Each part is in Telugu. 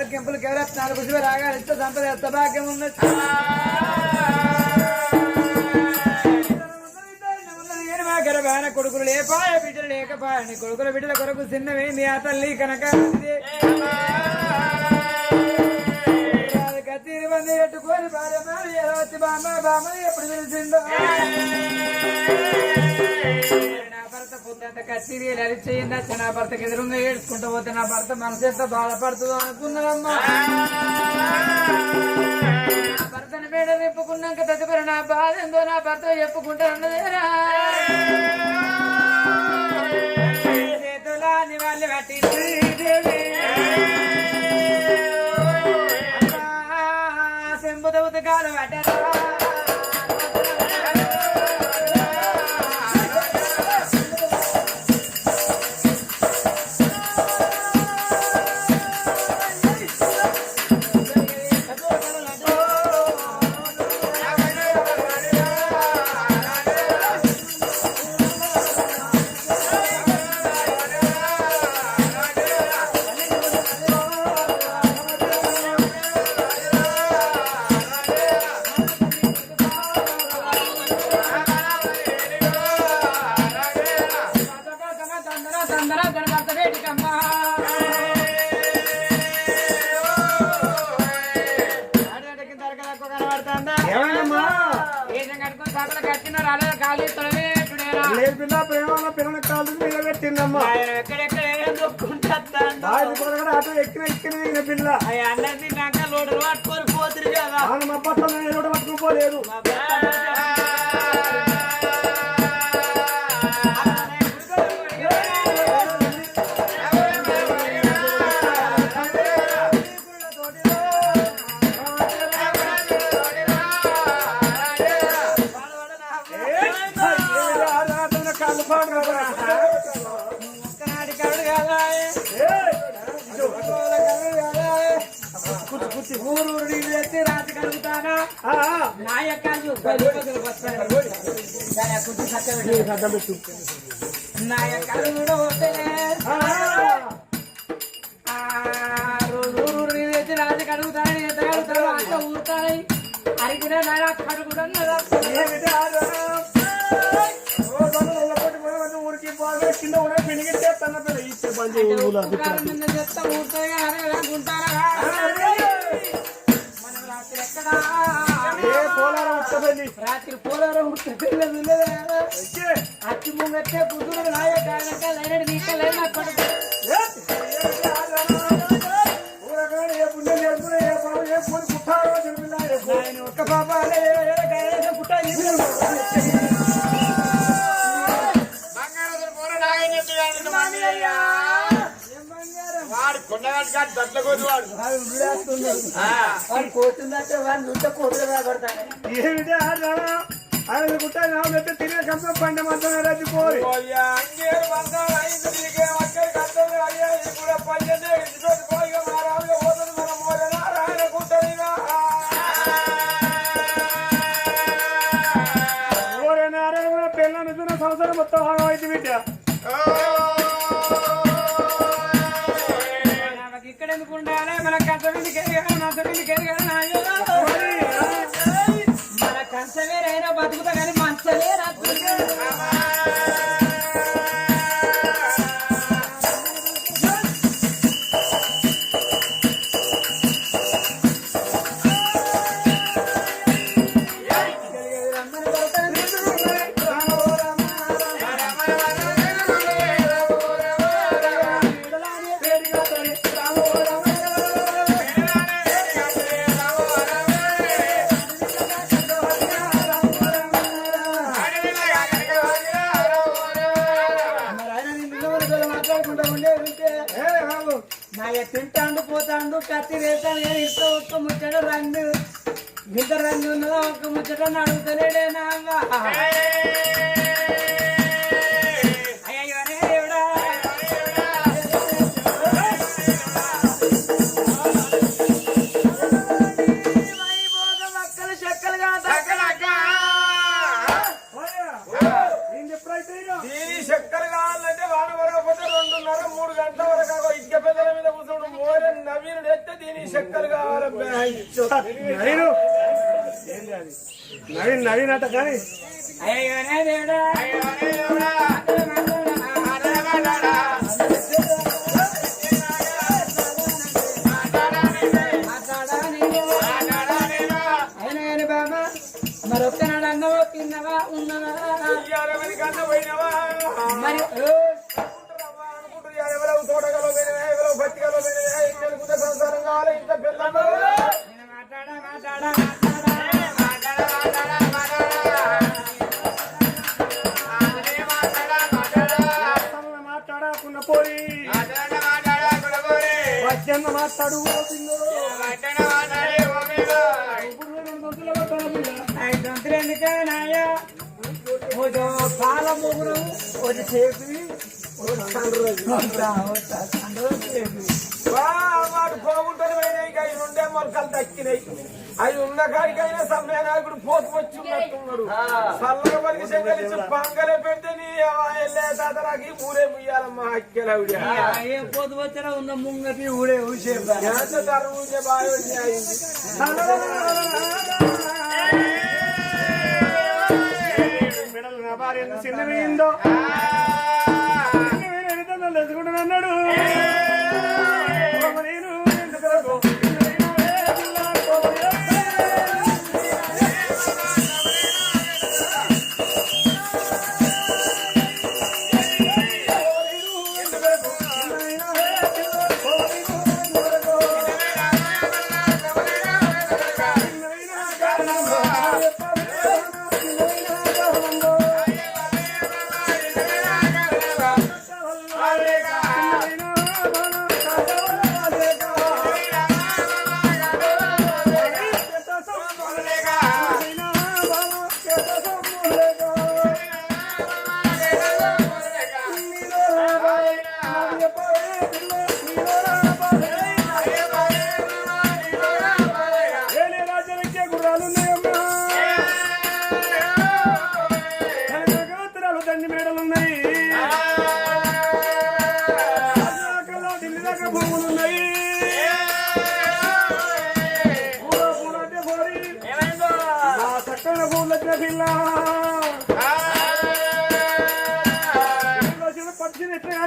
కెంపులు కేరత్నాలు పుష్ప రాగాలు ఇష్ట సంపద భాగ్యం ఉన్నది గర్భాన కొడుకులు లేపాయ బిడ్డలు లేకపాయని కొడుకుల బిడ్డల కొరకు చిన్నవేంది ఆ తల్లి కనుక కత్తిరి బంది పెట్టుకొని భార్య ఎలా వచ్చి బామ్మ బామ్మ ఎప్పుడు తెలిసిందో నా భర్త పొద్దంత కత్తిరి లలి చేయిందా నా భర్తకి ఎదురుగా ఏడ్చుకుంటూ పోతే నా భర్త మనసు ఎంత బాధపడుతుందో అనుకున్నదమ్మా నా భర్తను మేడ నింపుకున్నాక తదుపరి నా బాధ ఎందో నా భర్త చెప్పుకుంటానన్నదేరా చేతులాని వాళ్ళు కట్టి సెంబుత ఉతకాలు పడ్డారా పిల్ల అన్నది నాక లోడలు పట్టుకొని పోతురు కదా మా పట్టణం పట్టుకుని పోలేదు ఊరూరు నీళ్ళు తెచ్చి రాత్రి కలుగుతానా నాయకాలు నాయకాలు కూడా పోతే ఊరూరు నీళ్ళు తెచ్చి రాత్రి కడుగుతానని ఎంత కడుగుతాను అంత ఊరుతాయి అరిగిన నాయ కడుగుతా ఊరికి కింద కూడా పెనిగితే తన పిల్ల చెత్త ఊరుతాయి అనుకుంటారా రాత్రి పోలారం అచ్చి ముంగట్టే కుదురు నాయక లైనడి నీకలేదు నా కొడుకు ఒక్క పాప పుట్ట కోతుందంటే వాడిని చూస్తే కోతులు రాబడతాయి ఏమిటి ఆయన గుట్ట నాలుగు తిరిగే కంపెనీ పంట మొత్తం రచ్చిపోయి పిల్లలు సంవత్సరం మొత్తం అయితే బిడ్డ ఇక్కడ ఎందుకు ఉండాలి మన కంచమిందికి ఎదిగాను నచ్చమిందికి ఎదిగాను మన కంచవేరైనా బతుకుతా కానీ మంచలే తింటాండు పోతాండు కత్తి వేస్తాను ఇంత ఒక్క ముచ్చట రంగు ఇంత రంగు ఉన్నదో ఒక్క ముచ్చట అడుగుతలేడేనా నవీన్ అట కానీ మరొక్కనాడు అన్నవో తిన్నవా ఉన్నవా మరి సంసారం కావాలి ఇంత పిల్లలు మాట్లాడకుండా పోయి వద్యంగా మాట్లాడు ఎందుకనాయా పాల మొగుడు ఒక చేపి వాడు పోగుంటుంది పోయినాయి ఉండే మొలకలు దక్కినాయి అవి ఉన్న కాడికైనా సమ్మేనాయకుడు పోతు వచ్చి ఉన్నట్టున్నాడు చల్లగా పలికి చెక్కలిచ్చి పంగలే పెడితే నీ వెళ్ళే తాత నాకు ఊరే ముయ్యాలమ్మా అక్కెలవిడ ఏం పోతు వచ్చినా ఉన్న ముంగటి ఊడే ఊసే ఊసే బాగా వచ్చాయి మెడలు నా భార్య ఎంత చిన్నమైందో తెలుసుకుంటున్నాడు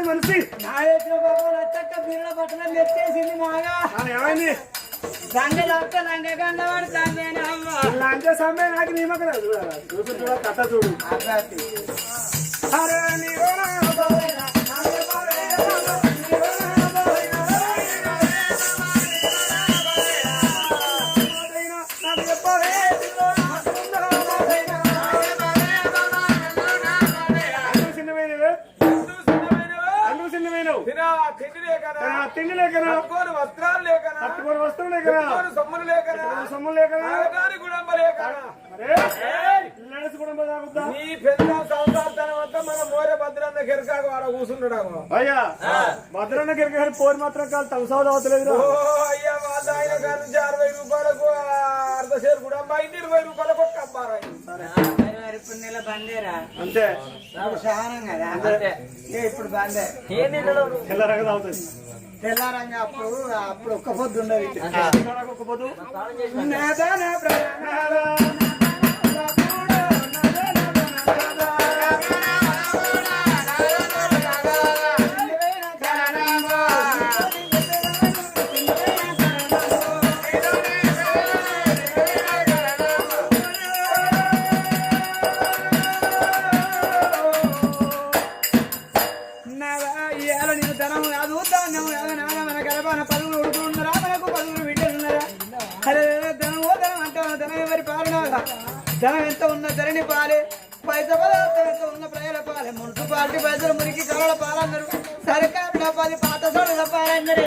మనిషి మెచ్చేసింది మాగా ఏమైంది లంచ సమయం నాకు నియమకం చూడు కథ చూడు అరే తిండి లేకనా వస్త్రాలు లేకనా వస్త్రం లేకనా సొమ్ములు లేకనా నీ పెద్ద సంసారతనం అంతా మన మోరే భద్రన్న గిరకాక వాడ కూర్చున్నాడు అయ్యా భద్రన్న గిరక పోరు మాత్రం కాదు తమసాలు అవుతలేదు అయ్యా వాళ్ళ ఆయన గారి నుంచి 60 రూపాయలకు అర్ధ సేరు కూడా 20 రూపాయలకు ఒక అబ్బారా నెల బందేరా అంతే సహనం కదా ఇప్పుడు బందే తెల్లరంగా అవుతుంది తెల్లారంగా అప్పుడు ఒక్క పొద్దు ఉండదు ఒక్క పొద్దు ధనం ఎంత ఉన్న ధరణి పాలే పైస పదార్థం ఎంత ఉన్న ప్రజల పాలే మున్సిపాలిటీ పైసలు మురికి కళల పాలన్నారు సర్కారు డబ్బాలి పాత సోళ్ళ పాలన్నరే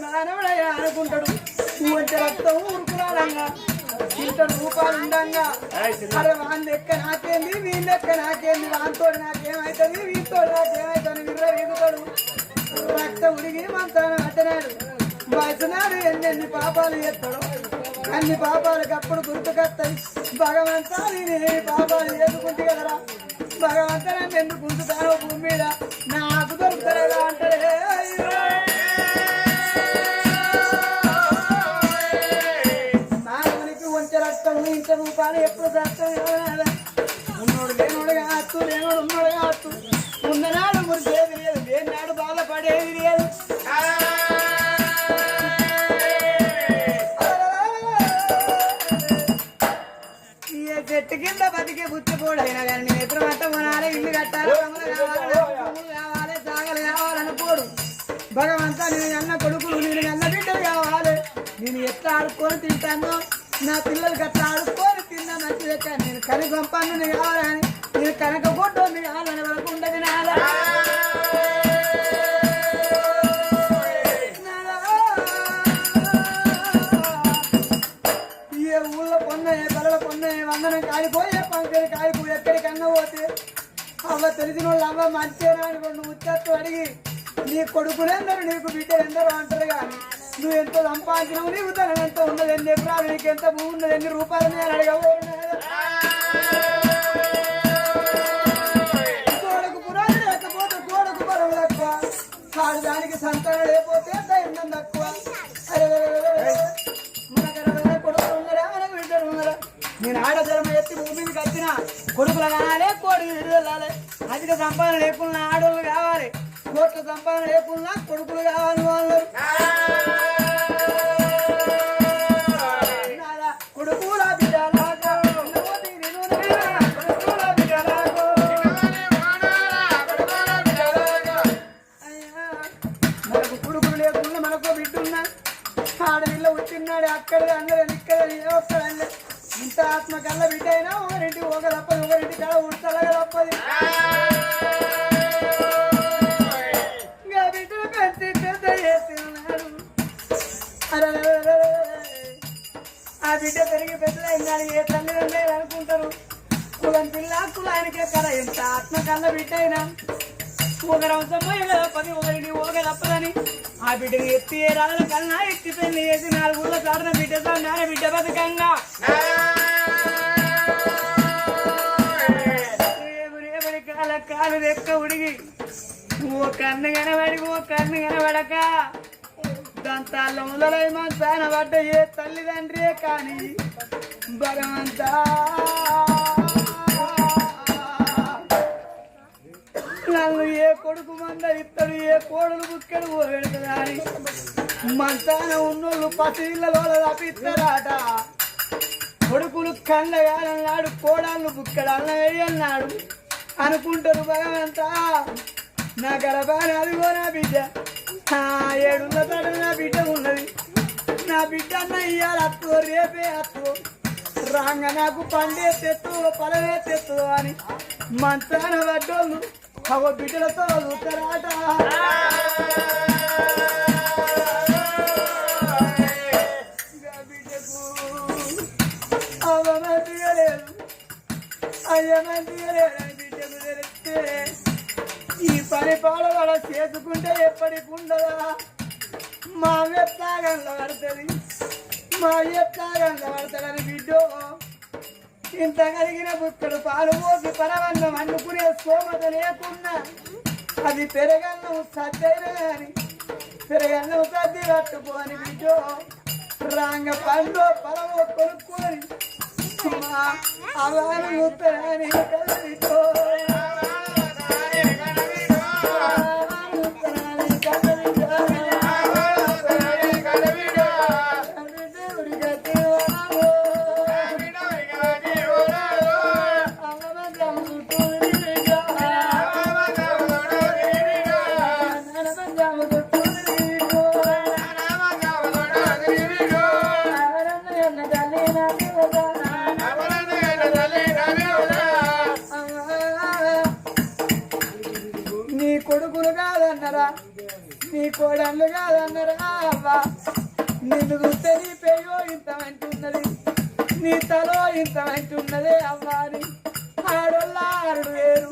మానవుడయ్యా అనుకుంటాడు వంట రక్తం ఊరుకురాడంగా ఇంత రూపాయలు ఉండంగా అరే వాని లెక్క నాకేంది వీని లెక్క నాకేంది వానితో నాకేమవుతుంది వీటితో నాకేమవుతుంది విర్ర వీగుతాడు రక్తం ఉడిగి మంతానం అట్టనాడు వయసునాడు ఎన్ని పాపాలు చేస్తాడు అన్ని పాపాలకు అప్పుడు గుర్తుకొస్తాయి భగవంతా నేను పాపాలు చేసుకుంటే కదరా భగవంతా నన్ను ఎందుకు ఉంచుతానో భూమి మీద నాకు దొరుకుతారా అంటాడే నాలుగునికి వంచ రక్తం ఇంత రూపాయలు ఎప్పుడు రక్తం ఉన్నోడు లేనోడు కావచ్చు లేనోడు ఉన్నోడు కావచ్చు ఉన్ననాడు మురిసేది లేదు లేనాడు బాధపడేది లేదు చెట్టు కింద బతికే బుచ్చిపోడైనా కానీ నేను ఎదురు మట్ట కొనాలి ఇల్లు కట్టాలి కావాలి సాగలు కావాలనుకోడు భగవంతా నేను అన్న కొడుకులు నేను అన్న బిడ్డలు కావాలి నేను ఎట్లా ఆడుకొని తింటానో నా పిల్లలకి అట్లా ఆడుకొని తిన్నా మంచిదే కానీ నేను కనక పంపను కావాలని నేను కనక కొట్టోని కావాలని వరకు ఉండదు నాలా ఊళ్ళో పొన్నాయి బలల పొన్నాయి వందనం కాలిపోయే పంకని కాలిపోయి ఎక్కడికన్నా పోతే అవ్వ తెలిసిన వాళ్ళు అవ్వ మంచిగా అనుకోండి ముచ్చట్టు అడిగి నీ కొడుకులెందరూ నీకు బిడ్డలు ఎందరో అంటారు కానీ నువ్వు ఎంత సంపాదించినావు నీకు తన ఎంత ఉన్నది ఎన్ని ఎకరాలు నీకు ఎంత భూమి ఉన్నది ఎన్ని రూపాయలు నేను అడగవు గోడకు పురాణం లేకపోతే గోడకు బరువు తక్కువ కాడు దానికి సంతానం లేకపోతే దైన్యం తక్కువ నేను ఆడధర్మ ఎత్తి భూమికి కట్టిన కొడుకులు కావాలి కోడి వెళ్ళాలి అధిక సంపాదన లేకుండా ఆడోళ్ళు కావాలి కోట్ల సంపాదన లేకుండా కొడుకులు కావాలి వాళ్ళు కొడుకుల మనకు కొడుకులు లేకుండా మనకు బిడ్డున్నా ఆడవిల్ల వచ్చిన్నాడు అక్కడ అందరూ ఇక్కడ వస్తాడు ఇంత ఆత్మ కళ్ళ బిడ్డ అయినా ఒకరింటి ఒక తప్పది ఒకరింటి కాడ ఉడతలగా తప్పది ఇంకా బిడ్డలు పెంచి పెద్ద చేస్తున్నాడు ఆ బిడ్డ పెరిగి పెద్దలైందని ఏ తల్లిదండ్రులు అనుకుంటారు కులం పిల్ల కులానికే కదా ఎంత ఆత్మ కళ్ళ బిడ్డ అయినా ఒకరు అవసరమో తప్పది ఒకరికి ఒక తప్పదని ఆ బిడ్డని ఎత్తి ఏ రాళ్ళ కన్నా ఎత్తి పెళ్లి చేసి 4 ఊళ్ళో చాడిన బిడ్డతో నాన్న బిడ్డ బతుకంగా రేపటి కాలు రెక్క ఉడిగి ఓ కన్ను కనబడక దంతాల్లో మొదలై మంచాన పడ్డ ఏ తల్లిదండ్రియే కానీ భగవంతా నన్ను ఏ కొడుకు మంద ఇస్తాడు ఏ కోడలు బుక్కడు పోగెడతాడు అని మంచాన ఉన్నోళ్ళు పసిళ్ళలో తప్పిస్తారాట కొడుకులు కండగాలన్నాడు కోడాళ్ళు బుక్కడు అన్న వేయన్నాడు అనుకుంటారు భగవంతా నా గర్భాన్ని అదిగో నా బిడ్డ 7 తడు నా బిడ్డ ఉన్నది నా బిడ్డ అన్న ఇయ్యాలి అత్తు రేపే అత్తు రాంగ నాకు పండే తెత్తు పొలమే తెత్తు అని మంచాన పడ్డోళ్ళు అవ బిడ్డలతో ఉత్తరాట బిడ్డకు అవమంతిగా లేదు అయ్యమంతిగా లేదు బిడ్డకు తెలిస్తే ఈ పని పాడవాడ చేసుకుంటే ఎప్పటికి ఉండదా మా ఎత్తాగంలో పడుతుంది మా ఎత్తాగంలో పడతాడని బిడ్డో ఇంత కలిగిన బుక్కడు పాలు పోసి పరవన్నం అనుకునే స్తోమత లేకున్నా అది పెరగన్నం సద్దైనా అని పెరగన్నం సర్ది పట్టుకోని బిడ్డో రాంగ పండు పరవో కొనుక్కొని అవాను ఉత్తరాని కలితో నీ కొడుకులు కాదన్నరా నీ కోడళ్ళు కాదన్నరా అవ్వా నిన్ను చూస్తే నీ పేయో ఇంత అంటున్నది, నీ తలో ఇంత అంటున్నదే అవ్వాలి. ఆడోళ్ళ ఆరుడు వేరు,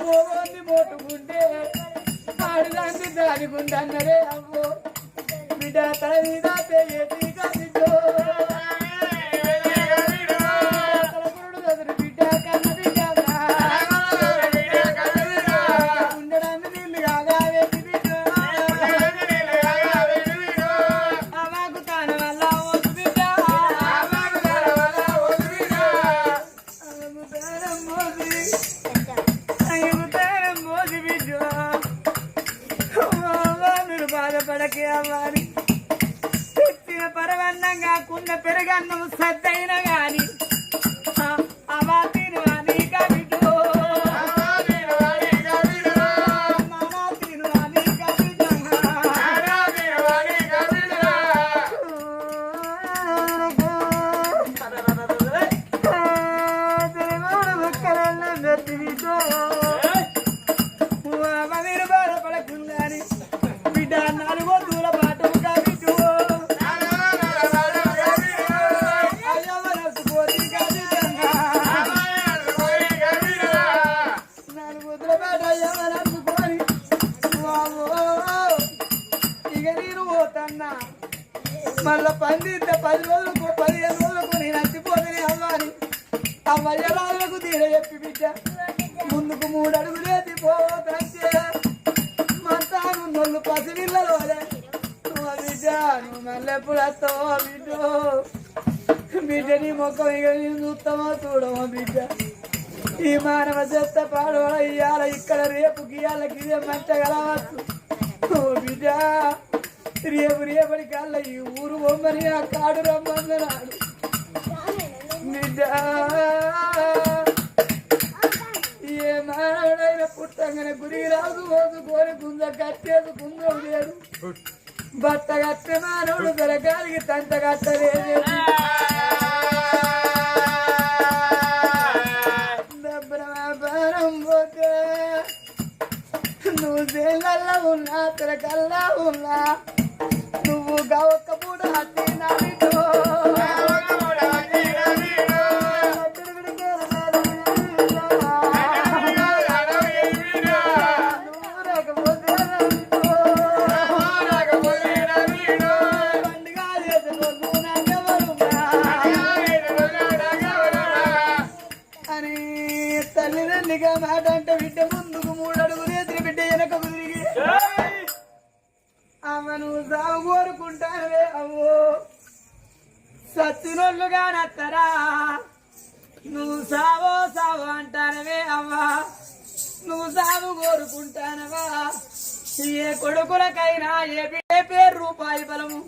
మోగోంది మోటుకుంటే ఆడుదాన్ని దానికుంటన్నదే అవ్వో. బిడ్డ తల మీద పేయేది కాదితో తలకురుడు చదురు బిడ్డ కన్న బిడ్డ ఉండడాన్ని నీళ్ళు కాగా వేసి బిడ్డ అవాకు తాన వల్ల ఓసు బిడ్డ అవాకు తానం మోసి అయ్యకు తానం మోసి బిడ్డ మీరు బాధపడకే అవ్వాలి. తెచ్చిన పరవన్నం కాకుండా పెరగన్నం సద్దైన గాని అవా తిను అని కవిటో తిను అని మీరు బాధపడకుండాని బిడ్డ నాలుగో దూర పాటు కవిటో మళ్ళా 10 రోజులకు 15 రోజులకు నేను నచ్చిపోతే అవ్వాలి. ఆ వయ్యరాలకు తీర చెప్పి బిడ్డ ముందుకు 3 అడుగులు ఎత్తిపోతే మంతాను నొల్లు పసిపిల్లలు బిడ్డ నువ్వు మళ్ళీ ఎప్పుడు వస్తావో బిడ్డ. బిడ్డ నీ మొక్క ఇక నేను చూస్తామో చూడమో బిడ్డ. ఈ మానవ చెత్త పాడవడ ఇయ్యాల ఇక్కడ రేపు గీయాలకి ఇదే మంచగలవచ్చు బిడ్డ. రేపటి కల్లా ఈ ఊరు బొమ్మని ఆ కాడు రమ్మన్నాడు బిడ్డ. ఏ మానవుడైన పుట్టంగానే గురికి రాదు రోజు కోరి గుంజ కట్టేసుకుందో లేదు. బట్ట కట్టే మానవుడు దొరకాలికి తంట కట్టలేదు. దబ్రమాపారం పోతే నువ్వు దేళ్ళల్లా ఉన్నా తిరకల్లా ఉన్నా నువ్వు ఒక్క పూట హట్టినా అని తల్లిదండ్రిగా మాట అంటే బిడ్డ ముందుకు 3 అడుగులు ఎదురు బిడ్డ వెనకకు తిరిగి ఆమెను సాగు కోరుకుంటానవే అవ్వో. సచ్చినోళ్ళుగా నత్తరా నువ్వు సావో అంటానవే అవ్వా. నువ్వు సాగు కోరుకుంటానవా. ఏ కొడుకులకైనా ఏ పేరు రూపాయి బలము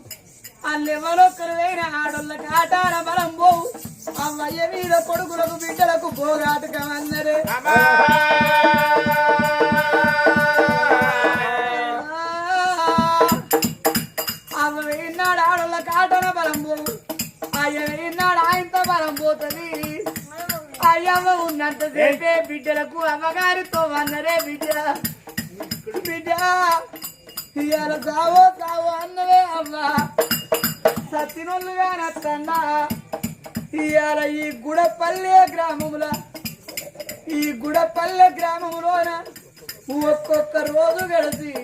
అల్లెవరొక్కరువైన ఆడోళ్ళకి ఆటార బలం పోవు. అవ్వయ్య మీద కొడుకులకు బిడ్డలకు పోరాటకం అందరే. అవ్వ వేయినాడు ఆడోళ్ళకి ఆటన బలం పోవు. అయ్య వేయినాడు ఆయనతో బలం పోతుంది. అయ్యవ్వ ఉన్నంత సేపే బిడ్డలకు అమ్మగారితో అన్నరే బిడ్డ. బిడ్డ ఇవాళ సావో అన్నవే అవ్వ. సత్తినోళ్ళుగా నత్తన్నా ఇవాళ ఈ గుడపల్లె గ్రామములోన ఒక్కొక్క రోజు గడిచి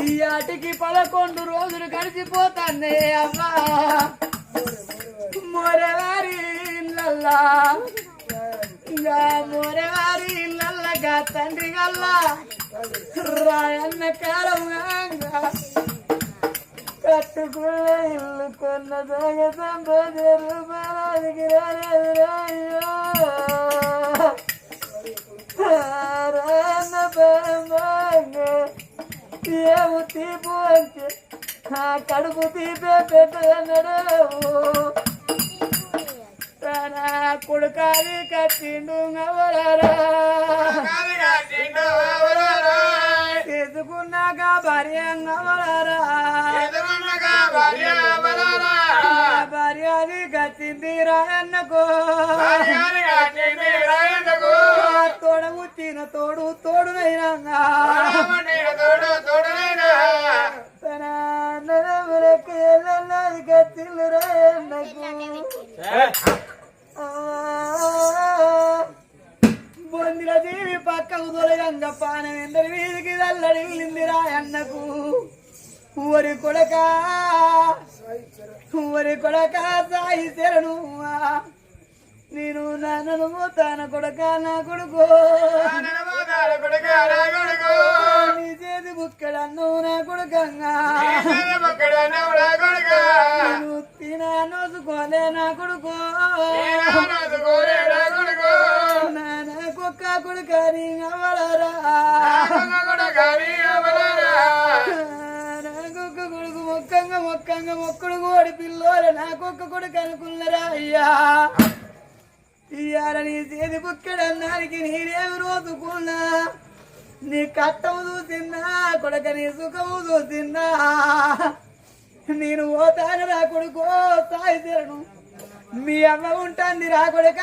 ఈ ఆటికి 11 రోజులు గడిచిపోతానే అవ్వా. మొరవారి ఇళ్ళల్లా మొరవారి ఇళ్ళల్లగా తండ్రి గల్లా రాయన్న కాలం కట్టుకున్న ఇల్లు కొన్న దొంగ సంపదరు బాలాదికి రాయో రాయన్న పరమాంగ ఏము తీపు అంటే ఆ కడుపు తీపే పెద్దన్నాడు. తన కొడుకాలి కట్టిండు అవరారా ఎదుకున్నాక భార్య అవరారా భార్యది కట్టింది రాయన్నకు తోడముచ్చిన తోడునైనా తన నరములకు ఎల్లన్నా వచ్చిల్లురే బొందిల జీవి పక్కకు తొలగంగ పానం ఎందరి వీధికి దల్లడిల్లిందిరా అన్నకు ఊరి కొడక సాయి శరణు నేను నన్ను పోతాన కొడక నా కొడుకో నీ చేతి బుక్కడన్ను నా కొడుకంగా నేను తినా నోసుకోలే నా కొడుకో నా కుక్క కొడుక నీ అవలరా మొక్కంగా మొక్కుడు కోడి పిల్లోర నాకొక్క కొడుకు అనుకున్నరా అయ్యా ఇయ్యాల నీ చేతి బుక్కడన్నానికి నేనేమి రోజుకున్నా నీ కట్టము చూసిందా కొడుక నీ సుఖము చూసిందా నేను పోతాను రా కొడుకో సాయి తీరను మీ అమ్మ ఉంటుంది రా కొడుక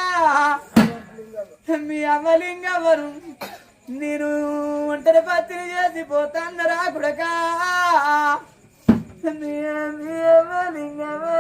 మీ అమ్మ లింగవరు నేను ఒంటరి పత్తిని చేసి పోతాను రా కొడుక మీ అమ్మ లింగవరు